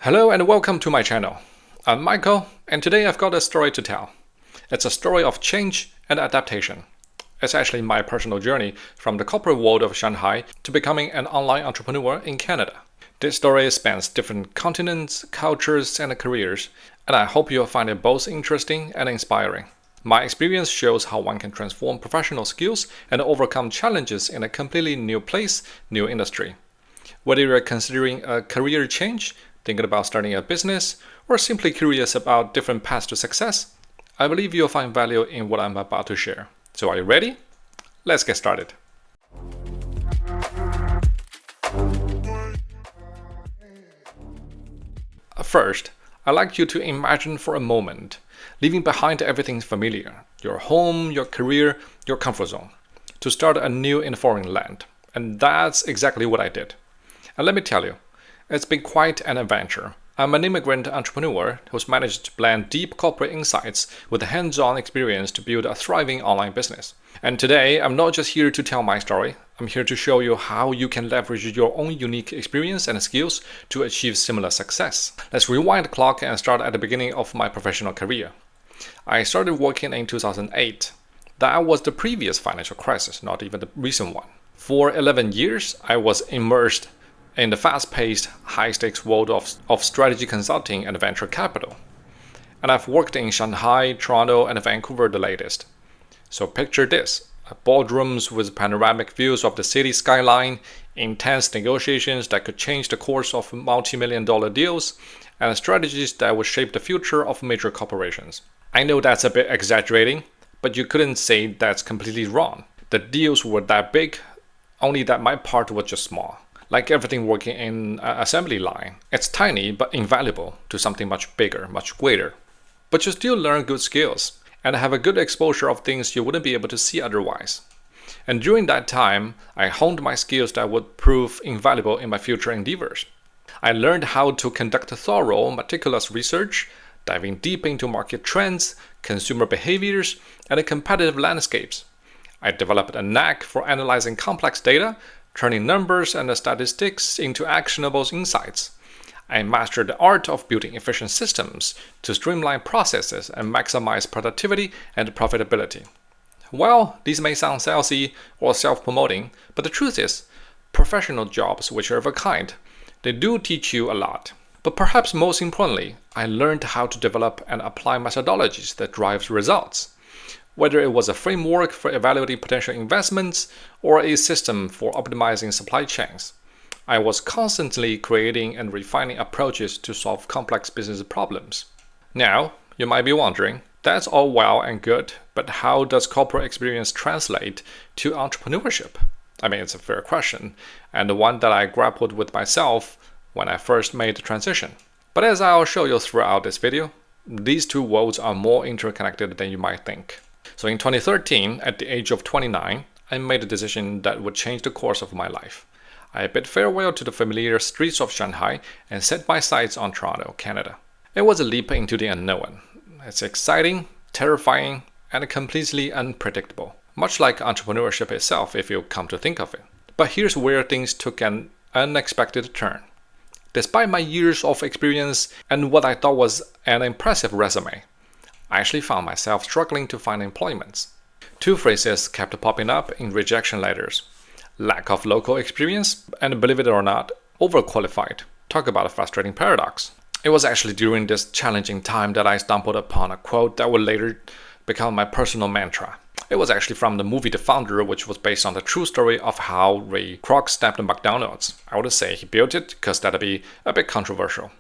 Hello and welcome to my channel. I'm Michael, and today I've got a story to tell. It's a story of change and adaptation. It's actually my personal journey from the corporate world of Shanghai to becoming an online entrepreneur in Canada. This story spans different continents, cultures, and careers, and I hope you'll find it both interesting and inspiring. My experience shows how one can transform professional skills and overcome challenges in a completely new place, new industry. Whether you're considering a career change, thinking about starting a business, or simply curious about different paths to success, I believe you'll find value in what I'm about to share. So are you ready? Let's get started. First, I'd like you to imagine for a moment, leaving behind everything familiar, your home, your career, your comfort zone, to start anew in a foreign land. And that's exactly what I did. And let me tell you, it's been quite an adventure. I'm an immigrant entrepreneur who's managed to blend deep corporate insights with hands-on experience to build a thriving online business. And today, I'm not just here to tell my story. I'm here to show you how you can leverage your own unique experience and skills to achieve similar success. Let's rewind the clock and start at the beginning of my professional career. I started working in 2008. That was the previous financial crisis, not even the recent one. For 11 years, I was immersed in the fast-paced, high-stakes world of strategy consulting and venture capital. And I've worked in Shanghai, Toronto, and Vancouver the latest. So picture this, boardrooms with panoramic views of the city skyline, intense negotiations that could change the course of multi-million-dollar deals, and strategies that would shape the future of major corporations. I know that's a bit exaggerating, but you couldn't say that's completely wrong. The deals were that big, only that my part was just small. Like everything working in an assembly line, it's tiny but invaluable to something much bigger, much greater. But you still learn good skills and have a good exposure of things you wouldn't be able to see otherwise. And during that time, I honed my skills that would prove invaluable in my future endeavors. I learned how to conduct thorough, meticulous research, diving deep into market trends, consumer behaviors, and competitive landscapes. I developed a knack for analyzing complex data, turning numbers and statistics into actionable insights. I mastered the art of building efficient systems to streamline processes and maximize productivity and profitability. Well, these may sound salesy or self-promoting, but the truth is, professional jobs, whichever kind, they do teach you a lot. But perhaps most importantly, I learned how to develop and apply methodologies that drive results. Whether it was a framework for evaluating potential investments or a system for optimizing supply chains, I was constantly creating and refining approaches to solve complex business problems. Now, you might be wondering, that's all well and good, but how does corporate experience translate to entrepreneurship? I mean, it's a fair question, and the one that I grappled with myself when I first made the transition. But as I'll show you throughout this video, these two worlds are more interconnected than you might think. So in 2013, at the age of 29, I made a decision that would change the course of my life. I bid farewell to the familiar streets of Shanghai and set my sights on Toronto, Canada. It was a leap into the unknown. It's exciting, terrifying, and completely unpredictable, much like entrepreneurship itself if you come to think of it. But here's where things took an unexpected turn. Despite my years of experience and what I thought was an impressive resume, I actually found myself struggling to find employment. Two phrases kept popping up in rejection letters: lack of local experience and, believe it or not, overqualified. Talk about a frustrating paradox. It was actually during this challenging time that I stumbled upon a quote that would later become my personal mantra. It was actually from the movie The Founder, which was based on the true story of how Ray Kroc snapped McDonald's. I would say he built it because that'd be a bit controversial.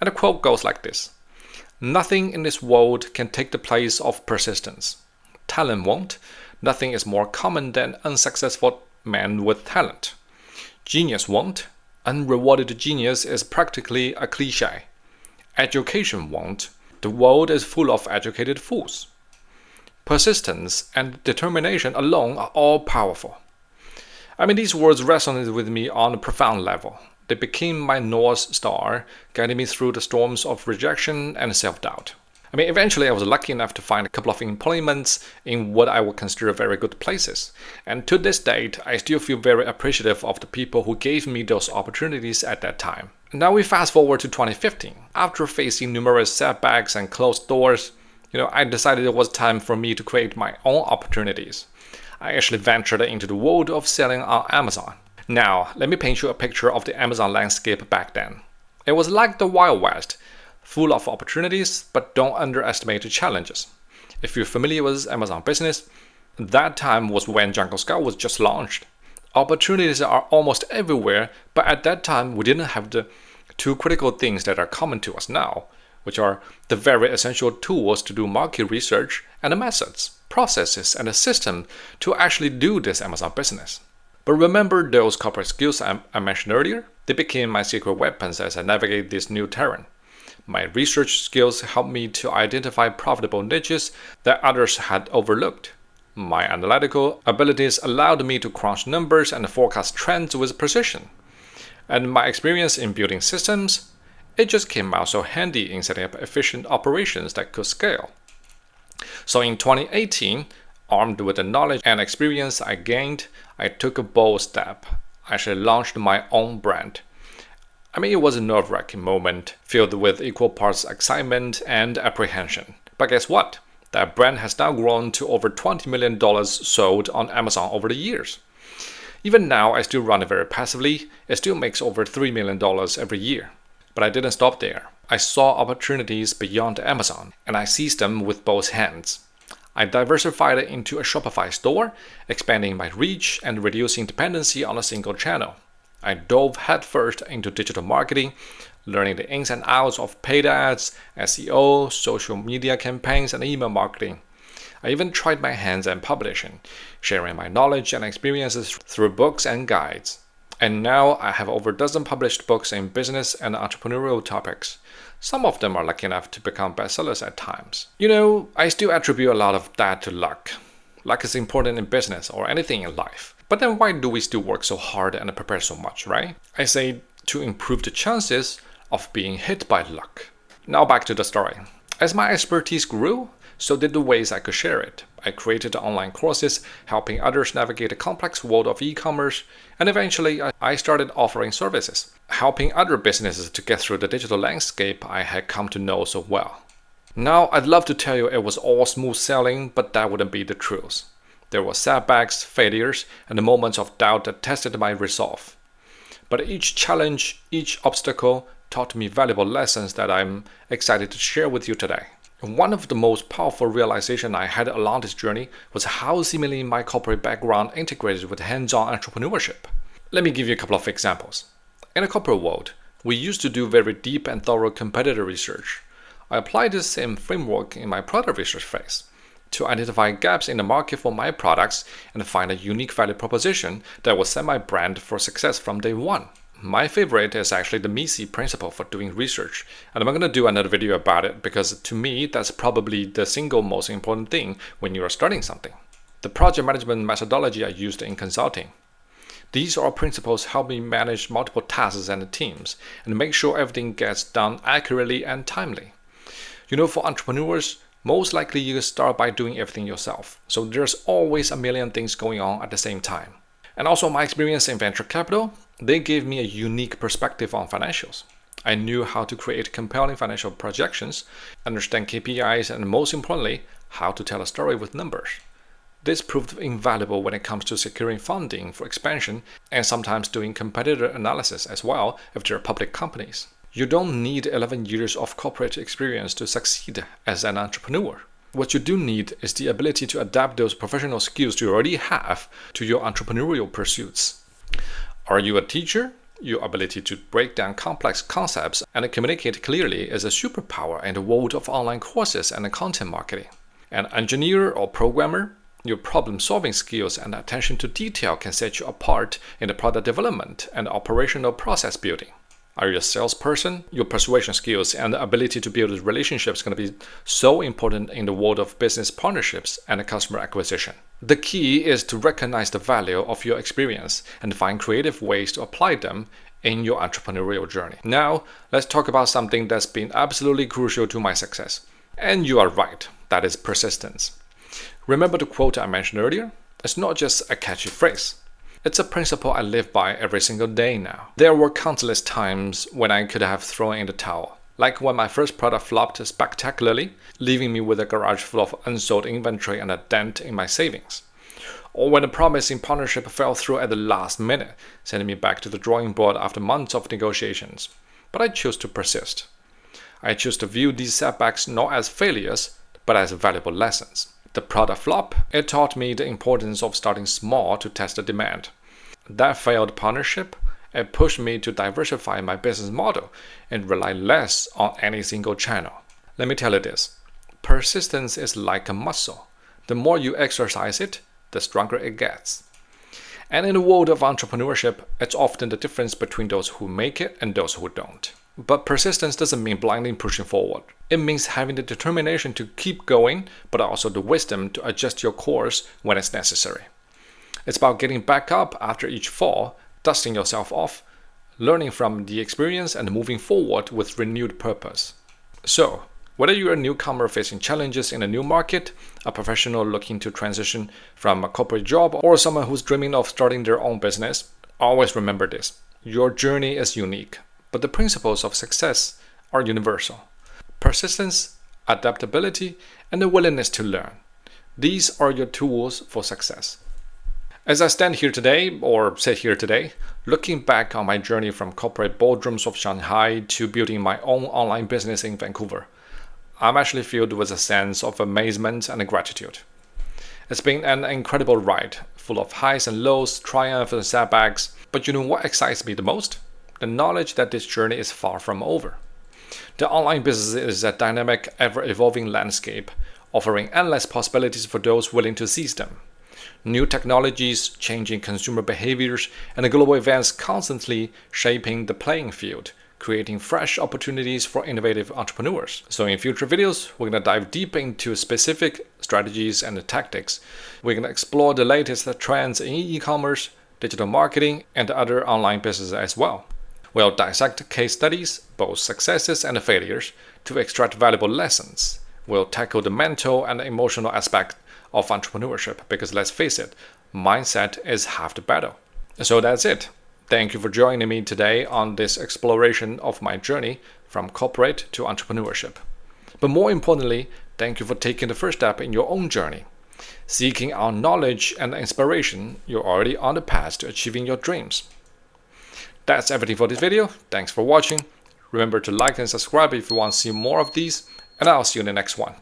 And the quote goes like this: "Nothing in this world can take the place of persistence. Talent won't. Nothing is more common than unsuccessful men with talent. Genius won't. Unrewarded genius is practically a cliche. Education won't. The world is full of educated fools. Persistence and determination alone are all powerful." I mean, these words resonated with me on a profound level. They became my North Star, guiding me through the storms of rejection and self-doubt. I mean, eventually I was lucky enough to find a couple of employments in what I would consider very good places. And to this date, I still feel very appreciative of the people who gave me those opportunities at that time. Now we fast forward to 2015. After facing numerous setbacks and closed doors, I decided it was time for me to create my own opportunities. I actually ventured into the world of selling on Amazon. Now, let me paint you a picture of the Amazon landscape back then. It was like the Wild West, full of opportunities, but don't underestimate the challenges. If you're familiar with Amazon business, that time was when Jungle Scout was just launched. Opportunities are almost everywhere, but at that time we didn't have the two critical things that are common to us now, which are the very essential tools to do market research and the methods, processes, and a system to actually do this Amazon business. But remember those corporate skills I mentioned earlier? They became my secret weapons as I navigate this new terrain. My research skills helped me to identify profitable niches that others had overlooked. My analytical abilities allowed me to crunch numbers and forecast trends with precision. And my experience in building systems, it just came out so handy in setting up efficient operations that could scale. So in 2018, armed with the knowledge and experience I gained, I took a bold step. I actually launched my own brand. I mean, it was a nerve-wracking moment, filled with equal parts excitement and apprehension. But guess what? That brand has now grown to over $20 million sold on Amazon over the years. Even now, I still run it very passively. It still makes over $3 million every year. But I didn't stop there. I saw opportunities beyond Amazon, and I seized them with both hands. I diversified it into a Shopify store, expanding my reach and reducing dependency on a single channel. I dove headfirst into digital marketing, learning the ins and outs of paid ads, SEO, social media campaigns, and email marketing. I even tried my hands at publishing, sharing my knowledge and experiences through books and guides. And now I have over a dozen published books in business and entrepreneurial topics. Some of them are lucky enough to become bestsellers at times. I still attribute a lot of that to luck. Luck is important in business or anything in life. But then why do we still work so hard and prepare so much, right? I say to improve the chances of being hit by luck. Now back to the story. As my expertise grew, so did the ways I could share it. I created online courses helping others navigate the complex world of e-commerce, and eventually I started offering services, helping other businesses to get through the digital landscape I had come to know so well. Now I'd love to tell you it was all smooth sailing, but that wouldn't be the truth. There were setbacks, failures, and the moments of doubt that tested my resolve. But each challenge, each obstacle taught me valuable lessons that I'm excited to share with you today. And one of the most powerful realizations I had along this journey was how seemingly my corporate background integrated with hands-on entrepreneurship. Let me give you a couple of examples. In the corporate world, we used to do very deep and thorough competitor research. I applied this same framework in my product research phase to identify gaps in the market for my products and find a unique value proposition that will set my brand for success from day one. My favorite is actually the MECE principle for doing research, and I'm going to do another video about it because to me that's probably the single most important thing when you are starting something. The project management methodology I used in consulting. These are principles help me manage multiple tasks and teams and make sure everything gets done accurately and timely. For entrepreneurs, most likely you start by doing everything yourself. So there's always a million things going on at the same time. And also my experience in venture capital, they gave me a unique perspective on financials. I knew how to create compelling financial projections, understand KPIs, and most importantly, how to tell a story with numbers. This proved invaluable when it comes to securing funding for expansion and sometimes doing competitor analysis as well if they're public companies. You don't need 11 years of corporate experience to succeed as an entrepreneur. What you do need is the ability to adapt those professional skills you already have to your entrepreneurial pursuits. Are you a teacher? Your ability to break down complex concepts and communicate clearly is a superpower in the world of online courses and content marketing. An engineer or programmer? Your problem-solving skills and attention to detail can set you apart in the product development and operational process building. Are you a salesperson? Your persuasion skills and the ability to build relationships is going to be so important in the world of business partnerships and customer acquisition. The key is to recognize the value of your experience and find creative ways to apply them in your entrepreneurial journey. Now, let's talk about something that's been absolutely crucial to my success, And you are right, that is persistence. Remember the quote I mentioned earlier? It's not just a catchy phrase. It's a principle I live by every single day now. There were countless times when I could have thrown in the towel. Like when my first product flopped spectacularly, leaving me with a garage full of unsold inventory and a dent in my savings. Or when a promising partnership fell through at the last minute, sending me back to the drawing board after months of negotiations. But I chose to persist. I chose to view these setbacks not as failures, but as valuable lessons. The product flop, it taught me the importance of starting small to test the demand. That failed partnership, it pushed me to diversify my business model and rely less on any single channel. Let me tell you this, persistence is like a muscle. The more you exercise it, the stronger it gets. And in the world of entrepreneurship, it's often the difference between those who make it and those who don't. But persistence doesn't mean blindly pushing forward. It means having the determination to keep going, but also the wisdom to adjust your course when it's necessary. It's about getting back up after each fall, dusting yourself off, learning from the experience and moving forward with renewed purpose. So, whether you're a newcomer facing challenges in a new market, a professional looking to transition from a corporate job, or someone who's dreaming of starting their own business, always remember this. Your journey is unique, but the principles of success are universal. Persistence, adaptability, and the willingness to learn. These are your tools for success. As I stand here today, or sit here today, looking back on my journey from corporate boardrooms of Shanghai to building my own online business in Vancouver, I'm actually filled with a sense of amazement and gratitude. It's been an incredible ride, full of highs and lows, triumphs and setbacks, but you know what excites me the most? The knowledge that this journey is far from over. The online business is a dynamic, ever-evolving landscape, offering endless possibilities for those willing to seize them. New technologies, changing consumer behaviors, and global events constantly shaping the playing field, creating fresh opportunities for innovative entrepreneurs. So in future videos, we're going to dive deep into specific strategies and tactics. We're going to explore the latest trends in e-commerce, digital marketing, and other online businesses as well. We'll dissect case studies, both successes and failures, to extract valuable lessons. We'll tackle the mental and emotional aspect of entrepreneurship because let's face it, mindset is half the battle. So that's it. Thank you for joining me today on this exploration of my journey from corporate to entrepreneurship. But more importantly, thank you for taking the first step in your own journey. Seeking out knowledge and inspiration, you're already on the path to achieving your dreams. That's everything for this video. Thanks for watching. Remember to like and subscribe if you want to see more of these, and I'll see you in the next one.